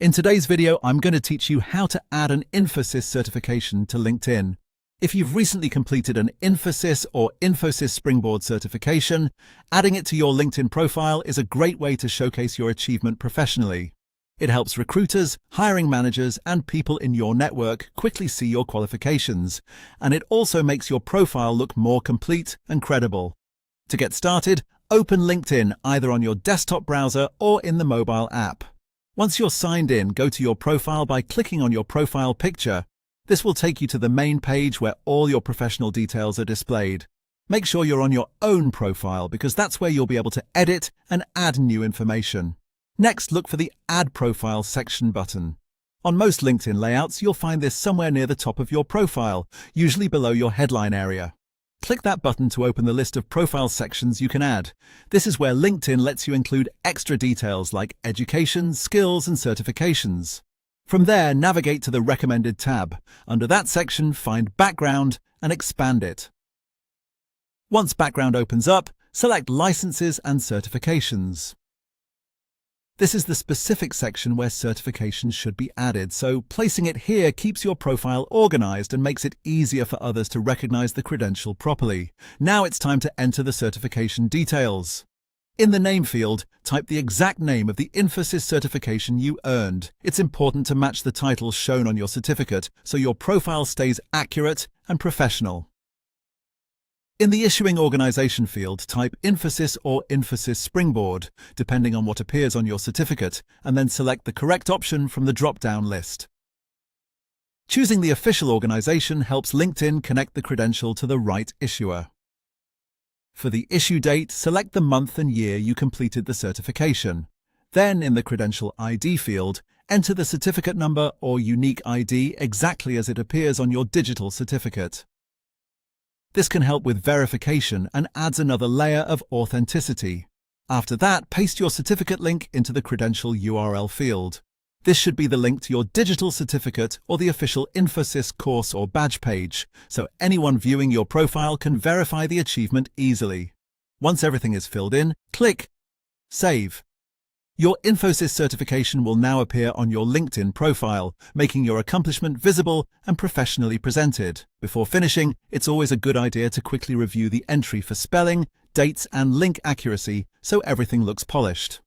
In today's video, I'm going to teach you how to add an Infosys certification to LinkedIn. If you've recently completed an Infosys or Infosys Springboard certification, adding it to your LinkedIn profile is a great way to showcase your achievement professionally. It helps recruiters, hiring managers, and people in your network quickly see your qualifications, and it also makes your profile look more complete and credible. To get started, open LinkedIn either on your desktop browser or in the mobile app. Once you're signed in, go to your profile by clicking on your profile picture. This will take you to the main page where all your professional details are displayed. Make sure you're on your own profile because that's where you'll be able to edit and add new information. Next, look for the Add Profile section button. On most LinkedIn layouts, you'll find this somewhere near the top of your profile, usually below your headline area. Click that button to open the list of profile sections you can add. This is where LinkedIn lets you include extra details like education, skills, and certifications. From there, navigate to the Recommended tab. Under that section, find Background and expand it. Once Background opens up, select Licenses and Certifications. This is the specific section where certifications should be added, so placing it here keeps your profile organized and makes it easier for others to recognize the credential properly. Now it's time to enter the certification details. In the name field, type the exact name of the Infosys certification you earned. It's important to match the title shown on your certificate so your profile stays accurate and professional. In the Issuing Organization field, type Infosys or Infosys Springboard, depending on what appears on your certificate, and then select the correct option from the drop-down list. Choosing the official organization helps LinkedIn connect the credential to the right issuer. For the issue date, select the month and year you completed the certification. Then, in the Credential ID field, enter the certificate number or unique ID exactly as it appears on your digital certificate. This can help with verification and adds another layer of authenticity. After that, paste your certificate link into the Credential URL field. This should be the link to your digital certificate or the official Infosys course or badge page, so anyone viewing your profile can verify the achievement easily. Once everything is filled in, click Save. Your Infosys certification will now appear on your LinkedIn profile, making your accomplishment visible and professionally presented. Before finishing, it's always a good idea to quickly review the entry for spelling, dates, and link accuracy so everything looks polished.